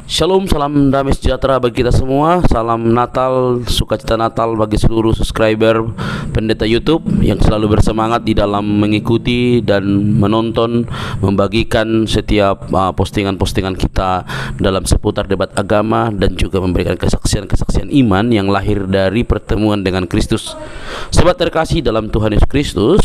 Shalom, salam damai sejahtera bagi kita semua. Salam Natal, sukacita Natal bagi seluruh subscriber Pendeta YouTube yang selalu bersemangat di dalam mengikuti dan menonton, membagikan setiap postingan-postingan kita dalam seputar debat agama dan juga memberikan kesaksian-kesaksian iman yang lahir dari pertemuan dengan Kristus. Sobat terkasih dalam Tuhan Yesus Kristus,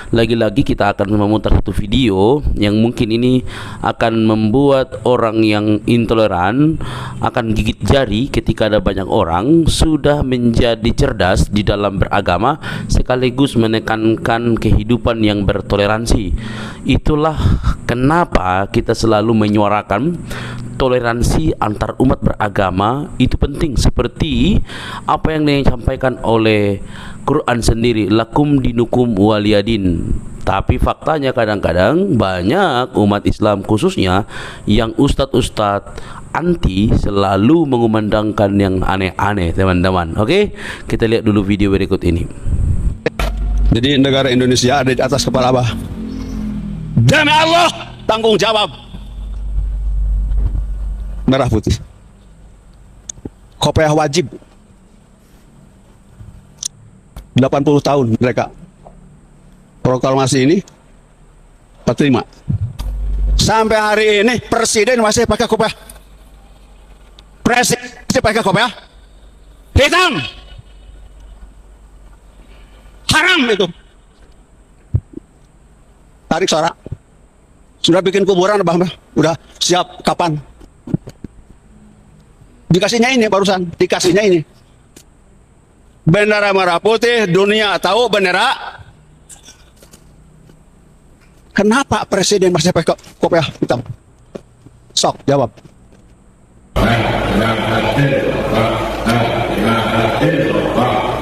lagi-lagi kita akan memutar satu video yang mungkin ini akan membuat orang yang intoleran akan gigit jari ketika ada banyak orang sudah menjadi cerdas di dalam beragama sekaligus menekankan kehidupan yang bertoleransi. Itulah kenapa kita selalu menyuarakan toleransi antar umat beragama itu penting, seperti apa yang disampaikan oleh Quran sendiri, lakum dinukum waliyadin. Tapi faktanya kadang-kadang banyak umat Islam khususnya yang ustadz-ustadz anti selalu mengumandangkan yang aneh-aneh, teman-teman. Oke, kita lihat dulu video berikut ini. Jadi negara Indonesia ada di atas kepala Abah. Demi Allah, tanggung jawab. Merah putih. Kopiah wajib. 80 tahun mereka. Proklamasi ini 45. Sampai hari ini presiden masih pakai kopiah. Presiden masih pakai kopiah hitam. Haram itu. Tarik sorak. Sudah bikin kuburan Abah, udah siap kapan? Dikasihnya ini barusan, dikasihnya ini. Bendera merah putih, dunia tahu bendera. Kenapa presiden masih pakai kopiah hitam? Sok jawab.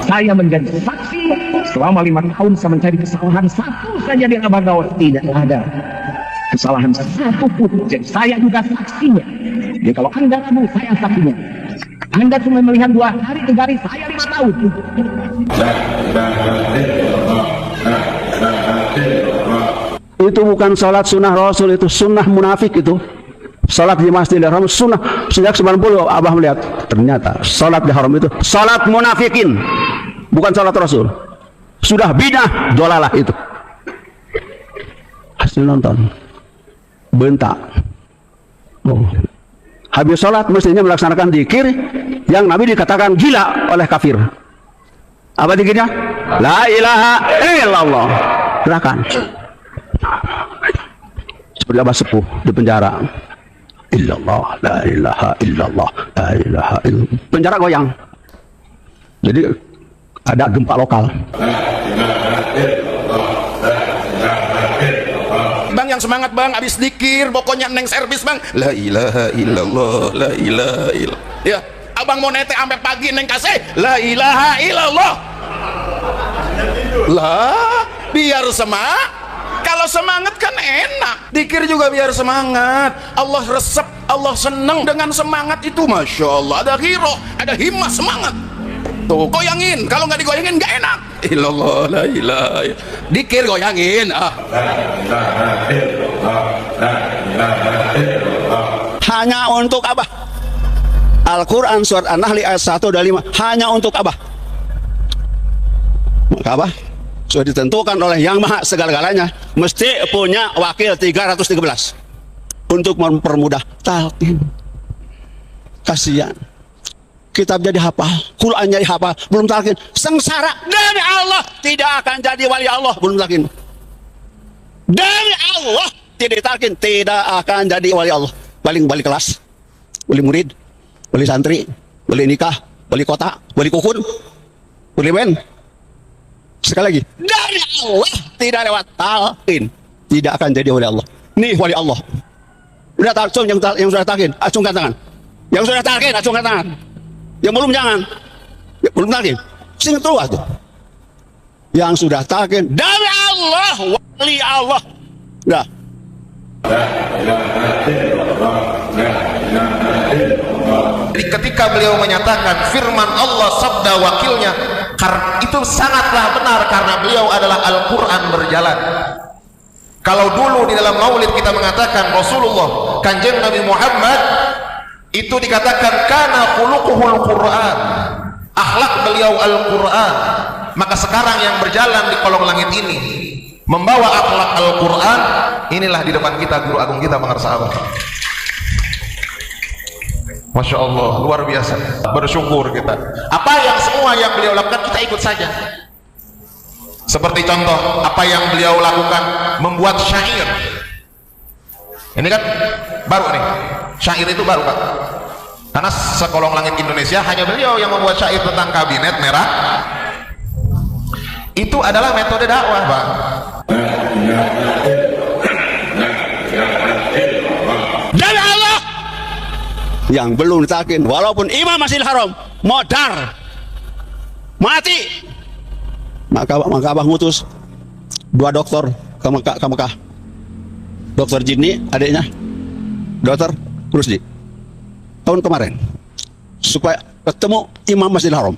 Saya menjadi saksi selama 5 tahun saya mencari kesalahan satu saja di Abah Gawat, tidak ada kesalahan satu pun. Jadi saya juga saksinya. Jadi kalau Anda ragu, saya saksinya. Anda cuma melihat 2 hari 3 hari, saya 5 tahun. Itu bukan sholat sunnah Rasul, itu sunnah munafik itu. Sholat di Masjidil Haram sunnah sejak 90. Abah melihat ternyata sholat di haram itu sholat munafikin, bukan sholat Rasul. Sudah bidah dolalah itu. Hasil nonton bentak. Oh. Habis sholat mestinya melaksanakan zikir yang Nabi dikatakan gila oleh kafir. Apa zikirnya? La ilaha illallah. Silakan. Seperti Abah Sepuh di penjara. Illallah, la ilaha illallah, la ilaha illallah. Penjara goyang. Jadi ada gempa lokal. Bang yang semangat bang, habis dikir pokoknya neng servis bang. La ilaha illallah, la ilaha illallah. Ya, abang mau nete sampai pagi neng kasih. La ilaha illallah. Lah, biar semangat. Kalau semangat kan enak, dikir juga biar semangat. Allah resep, Allah senang dengan semangat itu, masya Allah. Ada hiro, ada himmah semangat. Tuh goyangin, kalau nggak digoyangin nggak enak. Illallah, la ilaha illallah. Dikir goyangin. Hanya untuk Abah. Al-Quran surat An-Nahl ayat 1 dan 5 hanya untuk Abah. Maka Abah sudah ditentukan oleh Yang Maha segala-galanya mesti punya wakil 313 untuk mempermudah talqin. Kasihan kitab jadi hafal, Quran jadi hafal, belum talqin, sengsara. Demi Allah tidak akan jadi wali Allah belum talqin. Demi Allah tidak talqin tidak akan jadi wali Allah. Paling wali kelas, wali murid, wali santri, wali nikah, wali kota, wali kukun, wali men. Sekali lagi, dari Allah tidak lewat talqin tidak akan jadi wali Allah. Nih wali Allah. Udah talqin yang sudah talqin, acungkan tangan. Yang sudah talqin, acungkan tangan. Yang belum jangan. Ya, belum talqin. Sing tua tuh. Yang sudah talqin dari Allah, wali Allah. Udah. Jadi ketika beliau menyatakan firman Allah sabda wakilnya, itu sangatlah benar karena beliau adalah Al-Quran berjalan. Kalau dulu di dalam maulid kita mengatakan Rasulullah, Kanjeng Nabi Muhammad itu dikatakan kana khuluquhul Quran, akhlak beliau Al-Quran. Maka sekarang yang berjalan di kolong langit ini membawa akhlak Al-Quran, inilah di depan kita guru agung kita Bang Sahabat. Masya Allah, luar biasa, bersyukur kita. Apa yang semua yang beliau lakukan kita ikut saja. Seperti contoh apa yang beliau lakukan, membuat syair. Ini kan baru nih, syair itu baru Pak, karena sekolong langit Indonesia hanya beliau yang membuat syair tentang kabinet merah. Itu adalah metode dakwah Pak. Dan Allah yang belum ditakin, walaupun Imam Masjidil Haram modar mati, maka Abah ngutus 2 dokter ke Mekah. Dokter Jinni adiknya, Dokter Rusdi, tahun kemarin, supaya ketemu Imam Masjidil Haram.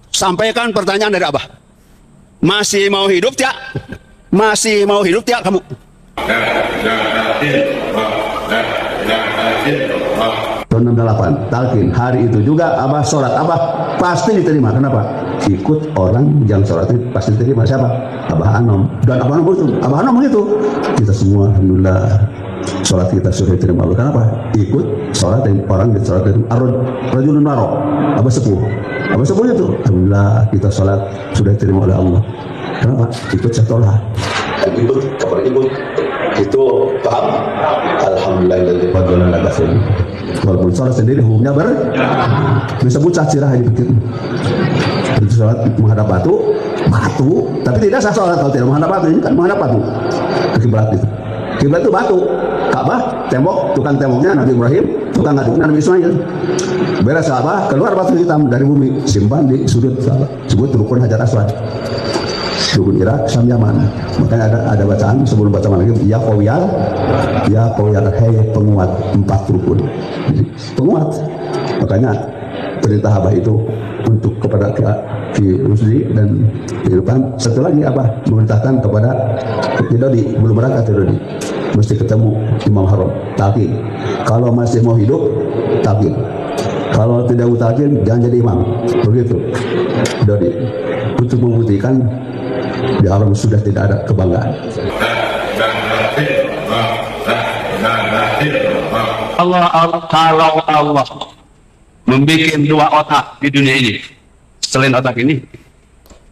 Sampaikan pertanyaan dari Abah, masih mau hidup tidak? Masih mau hidup tidak kamu? Tahun 68 talqin, hari itu juga Abah sholat, Abah pasti diterima. Kenapa? Ikut orang yang sholatnya pasti diterima. Siapa? Abah Anom. Dan Abah Anom itu kita semua alhamdulillah sholat kita sudah diterima. Kenapa? Ikut sholat dan orang yang sholat itu rajulun marok, Abah sepuh itu alhamdulillah kita sholat sudah diterima oleh Allah. Kenapa? Ikut sekolah, ikut kabar ikut itu paham. Alhamdulillah walaupun sholat sendiri hukumnya disebut cacirah ini begitu. Sholat menghadap batu, tapi tidak sah sholat kalau tidak menghadap batu. Ini kan menghadap batu ke kiblat itu. Kiblat itu batu, Ka'bah, tembok, tukang temboknya Nabi Ibrahim, tukang ngaduknya Nabi Ismail. Beres Ka'bah, keluar batu hitam dari bumi, simpan di sudut sebut rukun Hajar Aswad. Rukun Irak, Syam, Yaman. Makanya ada bacaan sebelum bacaan lagi, ya qawiyal, hei penguat 4 rukun. Penguat. Makanya perintah Abah itu untuk kepada Ki Rusdi dan kehidupan. Satu lagi apa? Memerintahkan kepada Tidodi, belum berangkat Tidodi, mesti ketemu Imam Haram, talqin. Kalau masih mau hidup, talqin. Kalau tidak mau talqin, jangan jadi imam. Begitu Tidodi, untuk membuktikan di Haram sudah tidak ada kebanggaan. Kalau Allah membuat 2 otak di dunia ini, selain otak ini,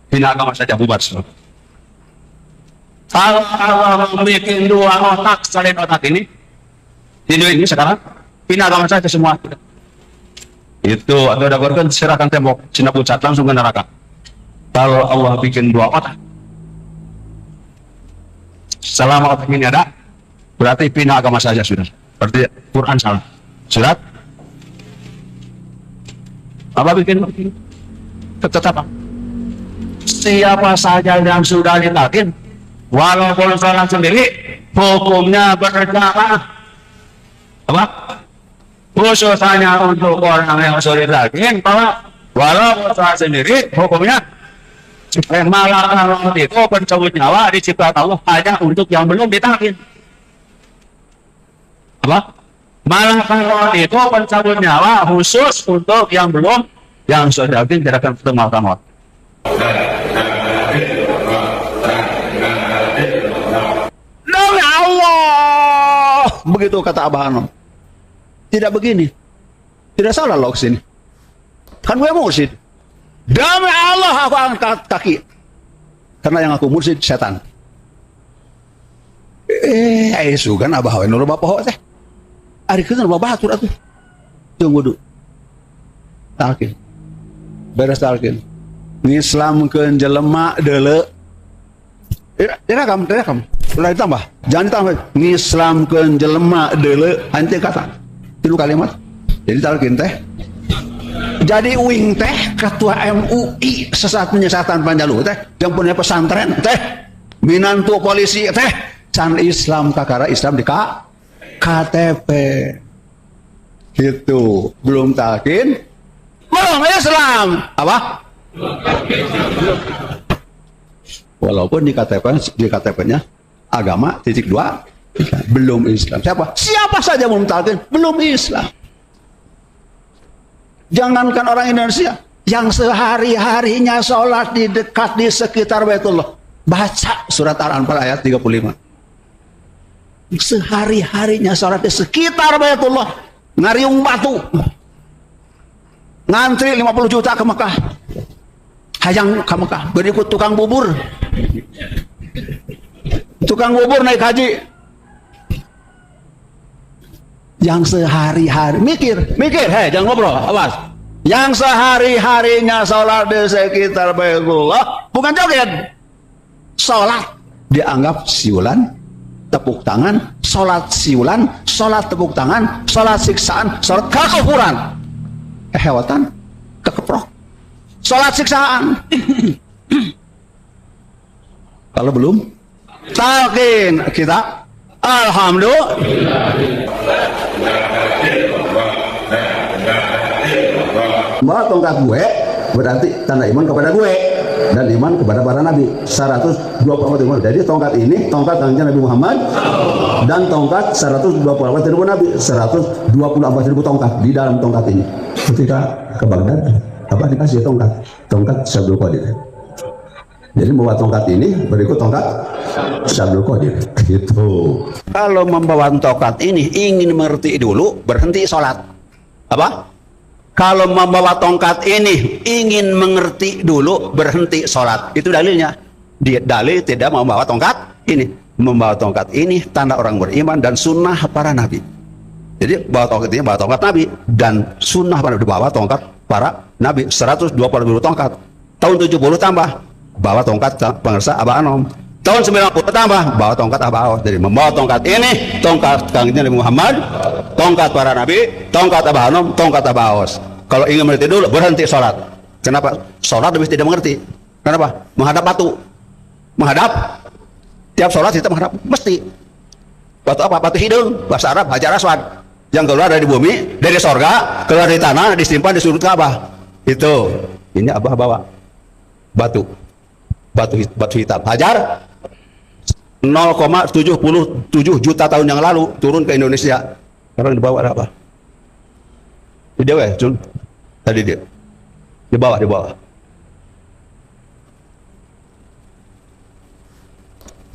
bina agama saja bubar. Kalau Allah membuat 2 otak selain otak ini di dunia ini sekarang, bina agama saja semua. Itu atau ada korban serahkan tembok, Cina pucat langsung ke neraka. Kalau Allah bikin 2 otak, selama otak ini ada, berarti bina agama saja sudah. Berarti Quran salah. Surat apa bikin tetap siapa saja yang sudah ditalqin walaupun sholat sendiri hukumnya berjamaah. Apa? Khususnya untuk orang yang sudah ditalqin bahwa walaupun sholat sendiri hukumnya malah kalau itu pencabut nyawa diciptakan Allah hanya untuk yang belum ditalqin. Apa? Malah kalau itu pencabut nyawa khusus untuk yang belum, yang sudah tidak akan bertemu Allah. Demi Allah, begitu kata Abah Anom. Tidak begini, tidak salah loh kesini. Kan gue mursid. Demi Allah aku angkat kaki, karena yang aku mursid setan. Sugan Abah Anom nurul bapak teh. Ari keun bapak atur atuh. Tunggu dulu. Talqin. Beres talqin. Ngislamkeun jelema deuleu. Direkam. Ulah ditambah. Jangan ditambah. Ngislamkeun jelema deuleu henteu kata. 3 kalimat. Jadi talqin teh. Jadi uing teh ketua MUI sesat penyesatan Panjalu teh yang punya pesantren teh minantu polisi teh can Islam kakara Islam di KTP gitu, belum talqin belum Islam apa walaupun di KTP-nya agama .2 belum Islam. Siapa saja belum talqin belum Islam. Jangankan orang Indonesia, yang sehari-harinya sholat di dekat di sekitar Baitullah, baca surat Al-Anfal ayat 35. Sehari-harinya sholat di sekitar Baitullah, ngariung batu, ngantri 50 juta ke Mekah, hayang ke Mekah, berikut tukang bubur naik haji. Yang sehari-hari mikir, hei jangan ngobrol, awas. Yang sehari-harinya sholat di sekitar Baitullah, bukan joget. Sholat dianggap siulan, tepuk tangan, sholat siulan, sholat tepuk tangan, sholat siksaan, sholat kekufuran, hewatan, kekeprok, sholat siksaan. Kalau belum, talqin kita, alhamdulillah. Bawa tongkat gue berarti tanda iman kepada gue dan iman kepada para nabi 124 iman. Jadi tongkat ini tongkat tangannya Nabi Muhammad dan tongkat 124 ribu nabi, 124 ribu tongkat di dalam tongkat ini. Ketika ke Baghdad apa dikasih tongkat Syabdul Qadir. Jadi membawa tongkat ini berikut tongkat Syabdul Qadir gitu. Kalau membawa tongkat ini ingin mengerti dulu, berhenti sholat. Apa? Kalau membawa tongkat ini ingin mengerti dulu, berhenti sholat. Itu dalilnya. Dalil tidak membawa tongkat ini. Membawa tongkat ini tanda orang beriman dan sunnah para nabi. Jadi bawa tongkat ini bawa tongkat nabi dan sunnah para nabi, bawa tongkat para nabi 120 ribu tongkat. Tahun 70 tambah bawa tongkat pengersa Abah Anom. Tahun 90 tambah bawa tongkat Abah Aos. Jadi membawa tongkat ini, tongkat kangennya Nabi Muhammad, tongkat para nabi, tongkat Abah Anom, tongkat Abah Aos. Kalau ingin mengerti dulu, berhenti sholat. Kenapa? Sholat lebih tidak mengerti. Kenapa? Menghadap batu. Menghadap. Tiap sholat kita menghadap. Mesti. Batu apa? Batu hidung. Bahasa Arab, Hajar Aswad. Yang keluar dari bumi, dari sorga, keluar dari tanah, disimpan di sudut Ka'bah. Itu. Ini Abah bawa. Batu hitam. Hajar 0,77 juta tahun yang lalu turun ke Indonesia. Sekarang dibawa apa? Di dewe, tadi dia di bawah.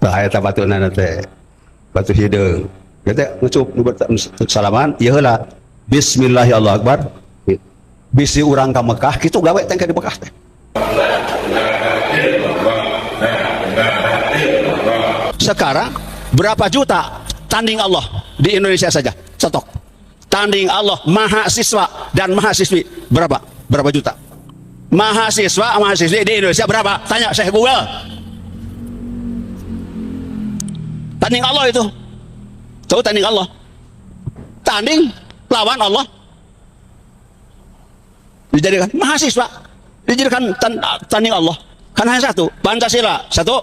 Bahaya tak batu nanti, batu hidung. Kita ngucup salaman, ya lah. Bismillahirrahmanirrahim. Bisi urang ke Mekah, gitu gawe tengke di Mekah teh. Sekarang berapa juta tanding Allah di Indonesia saja? Stok. Tanding Allah mahasiswa dan mahasiswi berapa juta? Mahasiswi di Indonesia berapa? Tanya Syekh Google. Tanding Allah itu. Tahu tanding Allah? Tanding lawan Allah. Dijadikan mahasiswa, dijadikan tanding Allah. Kan hanya satu, Pancasila, satu.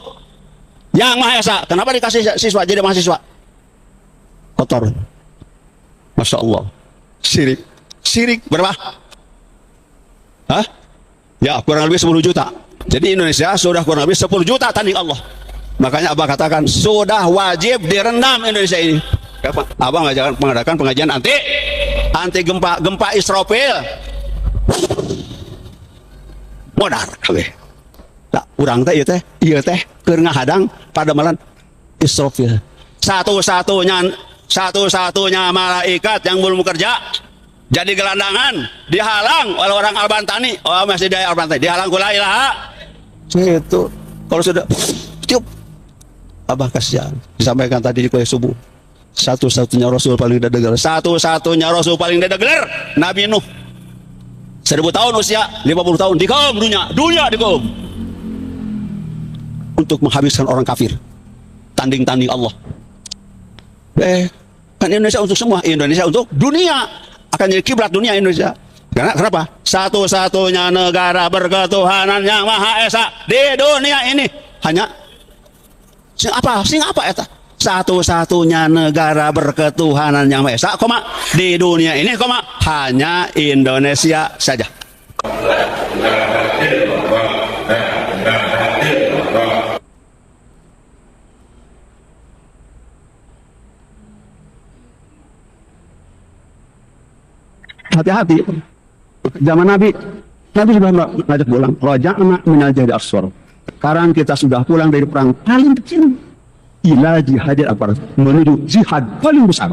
Yang Maha Esa. Kenapa dikasih siswa jadi mahasiswa? Kotor. Masya Allah. Syirik berapa? Hah? Ya kurang lebih 10 juta. Jadi Indonesia sudah kurang lebih 10 juta tanding Allah. Makanya Abah katakan sudah wajib direndam Indonesia ini. Abah mengadakan pengajian anti gempa Israfil. Modar kabeh. Tak urang teh ieu teh keur ngahadang pada malam Israfil. Satu-satunya malaikat yang belum bekerja jadi gelandangan, dihalang oleh orang Albantani. Oh, masih dari Albantani, dihalang ku la ilaha. Itu kalau sudah tiup, Abah kasihan. Disampaikan tadi di kuliah subuh. Satu-satunya Rasul paling dedeger, Nabi Nuh. 1000 tahun usia, 50 tahun di kaum dunia di kaum untuk menghabiskan orang kafir. Tanding Allah. Kan Indonesia untuk semua, Indonesia untuk dunia, akan jadi kiblat dunia Indonesia. Karena kenapa? Satu-satunya negara berketuhanan yang Maha Esa di dunia ini hanya sing apa eta? Satu-satunya negara berketuhanan yang Maha Esa, di dunia ini, hanya Indonesia saja. Hati-hati. Zaman Nabi sudah mengajak pulang. Raja'na minal jihad asghar. Sekarang kita sudah pulang dari perang paling kecil ila jihadil akbar, menuju jihad paling besar.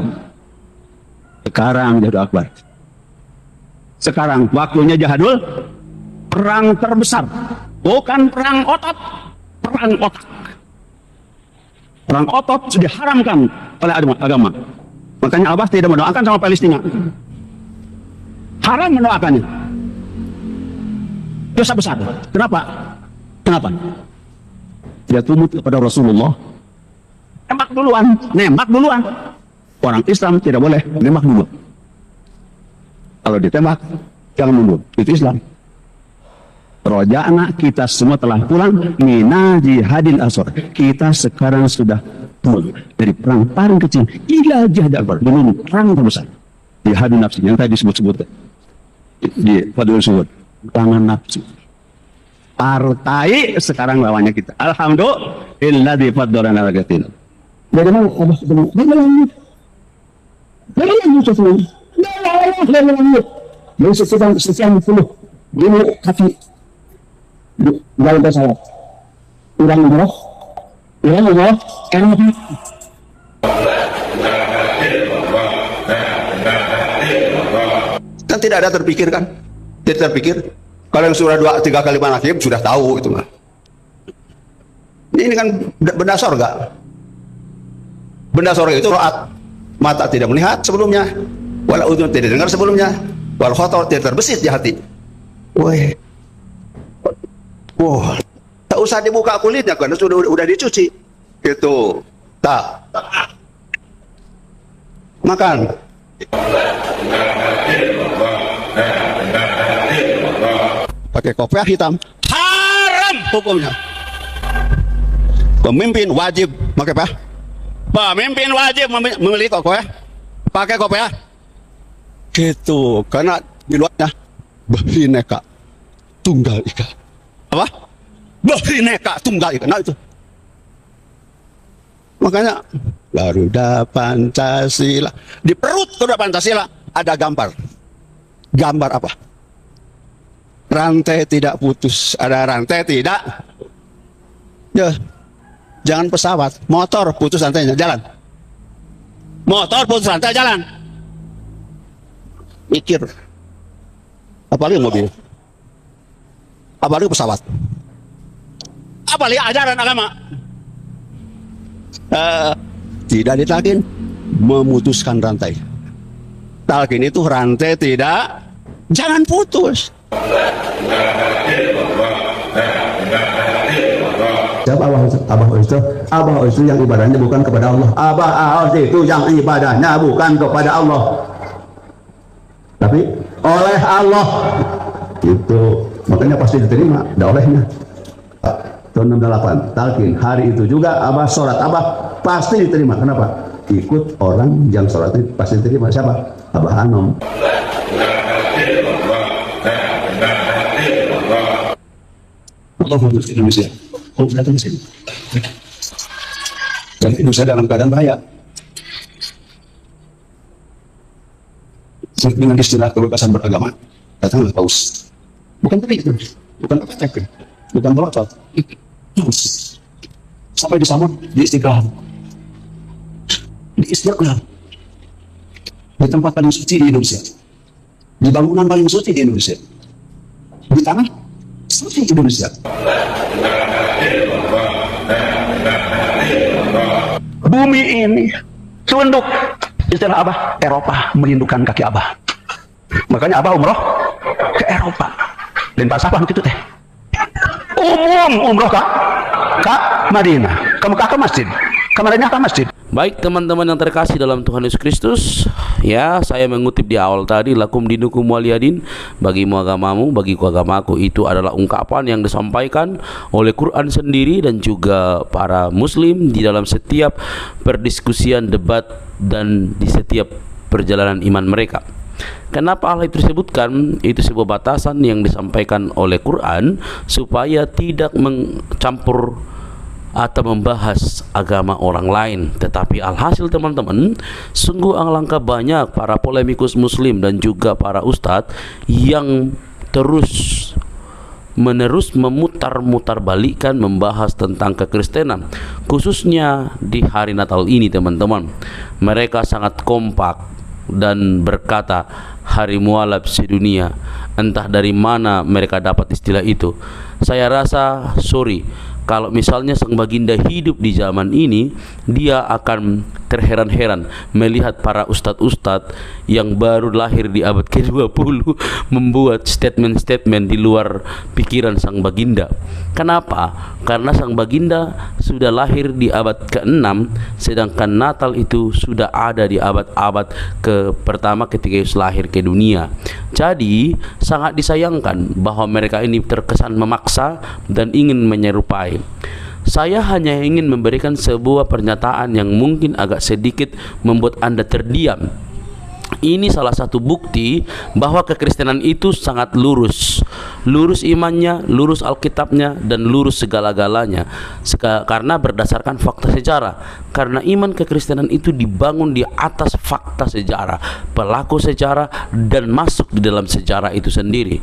Sekarang jihad akbar. Sekarang waktunya jihadul perang terbesar. Bukan perang otot, perang otak. Perang otot sudah diharamkan oleh agama. Makanya Abbas tidak mendoakan sama Palestina. Haram mendoakannya. Dosa besar. Kenapa? Dia tunduk kepada Rasulullah. Nembak duluan. Orang Islam tidak boleh nembak dulu. Kalau ditembak, jangan mundur. Itu Islam. Roja'na, kita semua telah pulang mina jihadil asghar. Kita sekarang sudah pulang dari perang paling kecil ila jihadil akbar, menuju perang terbesar. Jihadun nafsi yang tadi disebut di Fadlul Suhud, tangan nafsu. Partai sekarang lawannya kita. Alhamdulillah di faddalana ala katsir. Bagaimana Allah Subhanahu wa taala? Bagaimana sedang ini kaki dalam pesawat. Urang umroh, karena kan tidak ada terpikir kan? Tidak terpikir. Kalau yang surah 2, 3 kali manakib sudah tahu itu mah. Ini kan benda sorga. Benda sorga itu ro'at. Mata tidak melihat sebelumnya, wala udhun tidak dengar sebelumnya, wal khotor tidak terbesit di hati. Wah, tak usah dibuka kulitnya kan, sudah dicuci. Itu tak. Makan. Pakai kopiah hitam, haram hukumnya. Pemimpin wajib pakai apa? Pemimpin wajib memilih kopiah, pakai kopiah. Gitu, karena di luarnya Bhineka Tunggal Ika. Apa? Bhineka Tunggal Ika. Nah itu. Makanya Garuda Pancasila, di perut Garuda Pancasila ada gambar. Gambar apa? Rantai tidak putus. Ada rantai tidak. Ya, jangan pesawat, motor putus rantainya, jalan. Motor putus rantai, jalan. Mikir. Apalagi mobil. Apalagi pesawat. Apalagi ajaran agama. Tidak ditalkin, memutuskan rantai. Talkin itu rantai tidak, jangan putus. Abah itu yang ibadahnya bukan kepada Allah. Abah itu yang ibadahnya bukan kepada Allah, tapi oleh Allah. Itu makanya pasti diterima, tidak olehnya. Tahun 68 talkin, hari itu juga Abah sholat, Abah pasti diterima. Kenapa? Ikut orang yang sholat itu pasti diterima. Siapa? Abah Anom. Allah memutus Indonesia. Oh, datang ke sini. Dan Indonesia dalam keadaan bahaya. Dengan istilah kebebasan beragama, datanglah paus. Bukan tadi itu, bukan apa-apa, bukan melotot. Sampai di Samud, di Istiqlal. Di Istiqlal. Di tempat paling suci di Indonesia. Di bangunan paling suci di Indonesia. Di tanah suci Indonesia. Bumi ini tunduk, istilah Abah, Eropa merindukan kaki Abah. Makanya Abah umroh ke Eropa. Dan Pak Safah begitu teh. Umroh ke Madinah, ke Mekah, ke masjid, ke Madinah, ke masjid. Baik teman-teman yang terkasih dalam Tuhan Yesus Kristus, ya saya mengutip di awal tadi, lakum dinukum waliyadin, bagimu agamamu, bagiku agamaku. Itu adalah ungkapan yang disampaikan oleh Quran sendiri dan juga para muslim di dalam setiap perdiskusian, debat, dan di setiap perjalanan iman mereka. Kenapa hal itu disebutkan? Itu sebuah batasan yang disampaikan oleh Quran supaya tidak mencampur atau membahas agama orang lain. Tetapi alhasil teman-teman, sungguh alangkah banyak para polemikus muslim dan juga para ustadz yang terus menerus memutar-mutar balikan membahas tentang kekristenan, khususnya di hari Natal ini teman-teman. Mereka sangat kompak dan berkata hari mualaf sedunia. Entah dari mana mereka dapat istilah itu. Saya rasa kalau misalnya Sang Baginda hidup di zaman ini, dia akan terheran-heran melihat para ustadz-ustadz yang baru lahir di abad ke-20 membuat statement-statement di luar pikiran Sang Baginda. Kenapa? Karena Sang Baginda sudah lahir di abad ke-6, sedangkan Natal itu sudah ada di abad-abad pertama ketika Yesus lahir ke dunia. Jadi sangat disayangkan bahwa mereka ini terkesan memaksa dan ingin menyerupai. Saya hanya ingin memberikan sebuah pernyataan yang mungkin agak sedikit membuat Anda terdiam. Ini salah satu bukti bahwa kekristenan itu sangat lurus imannya, lurus Alkitabnya, dan lurus segala-galanya, karena berdasarkan fakta sejarah. Karena iman kekristenan itu dibangun di atas fakta sejarah, pelaku sejarah, dan masuk di dalam sejarah itu sendiri.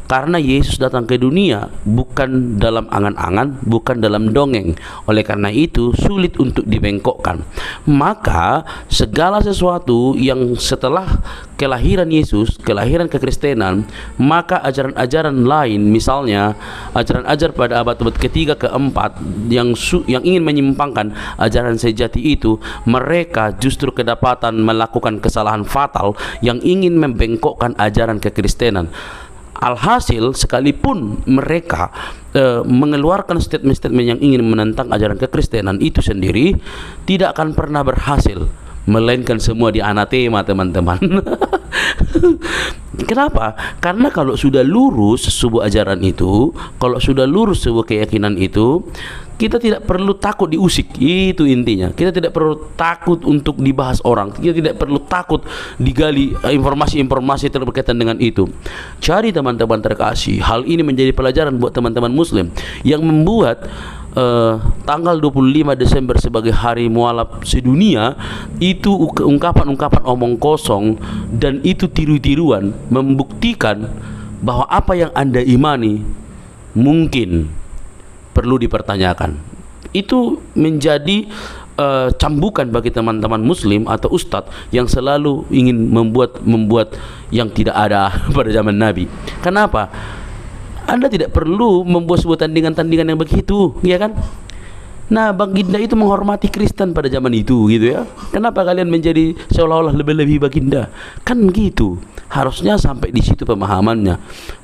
Karena Yesus datang ke dunia bukan dalam angan-angan, bukan dalam dongeng. Oleh karena itu sulit untuk dibengkokkan. Maka segala sesuatu yang setelah kelahiran Yesus, kelahiran kekristenan, maka ajaran-ajaran lain, misalnya ajaran-ajaran pada abad-abad ketiga keempat yang ingin menyimpangkan ajaran sejati itu, mereka justru kedapatan melakukan kesalahan fatal yang ingin membengkokkan ajaran kekristenan. Alhasil sekalipun mereka mengeluarkan statement-statement yang ingin menentang ajaran kekristenan itu sendiri, tidak akan pernah berhasil, melainkan semua di anatema teman-teman. Kenapa? Karena kalau sudah lurus sebuah ajaran itu, kalau sudah lurus sebuah keyakinan itu, kita tidak perlu takut diusik. Itu intinya. Kita tidak perlu takut untuk dibahas orang. Kita tidak perlu takut digali informasi-informasi terkaitan dengan itu. Cari teman-teman terkasih, hal ini menjadi pelajaran buat teman-teman muslim yang membuat tanggal 25 Desember sebagai hari mualaf sedunia itu ungkapan-ungkapan omong kosong, dan itu tiru-tiruan, membuktikan bahwa apa yang Anda imani mungkin perlu dipertanyakan. Itu menjadi cambukan bagi teman-teman muslim atau ustadz yang selalu ingin membuat yang tidak ada pada zaman Nabi. Kenapa? Anda tidak perlu membuat sebuah tandingan-tandingan yang begitu, ya kan? Nah, Baginda itu menghormati Kristen pada zaman itu, gitu ya. Kenapa kalian menjadi seolah-olah lebih-lebih Baginda? Kan gitu. Harusnya sampai di situ pemahamannya.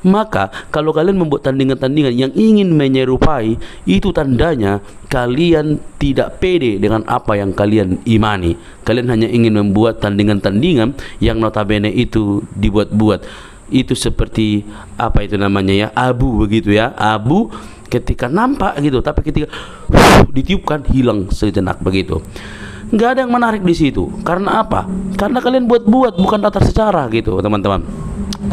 Maka kalau kalian membuat tandingan-tandingan yang ingin menyerupai, itu tandanya kalian tidak pede dengan apa yang kalian imani. Kalian hanya ingin membuat tandingan-tandingan yang notabene itu dibuat-buat. Itu seperti apa itu namanya ya, abu begitu ya. Abu ketika nampak gitu, tapi ketika ditiupkan hilang sejenak begitu. Nggak ada yang menarik di situ. Karena apa? Karena kalian buat-buat, bukan tata sejarah gitu, teman-teman.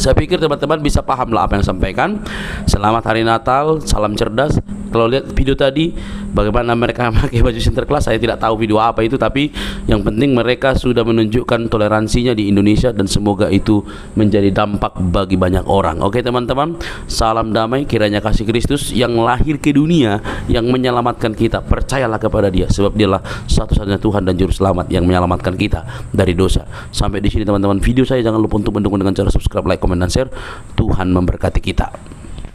Saya pikir teman-teman bisa paham lah apa yang sampaikan. Selamat hari Natal, salam cerdas. Kalau lihat video tadi, bagaimana mereka pakai baju Sinterklas, saya tidak tahu video apa itu, tapi yang penting mereka sudah menunjukkan toleransinya di Indonesia, dan semoga itu menjadi dampak bagi banyak orang. Oke teman-teman, salam damai, kiranya kasih Kristus yang lahir ke dunia, yang menyelamatkan kita, percayalah kepada Dia, sebab Dialah satu-satunya Tuhan dan Juru Selamat yang menyelamatkan kita dari dosa. Sampai di sini teman-teman video saya, jangan lupa untuk mendukung dengan cara subscribe, like, komen, dan share. Tuhan memberkati kita.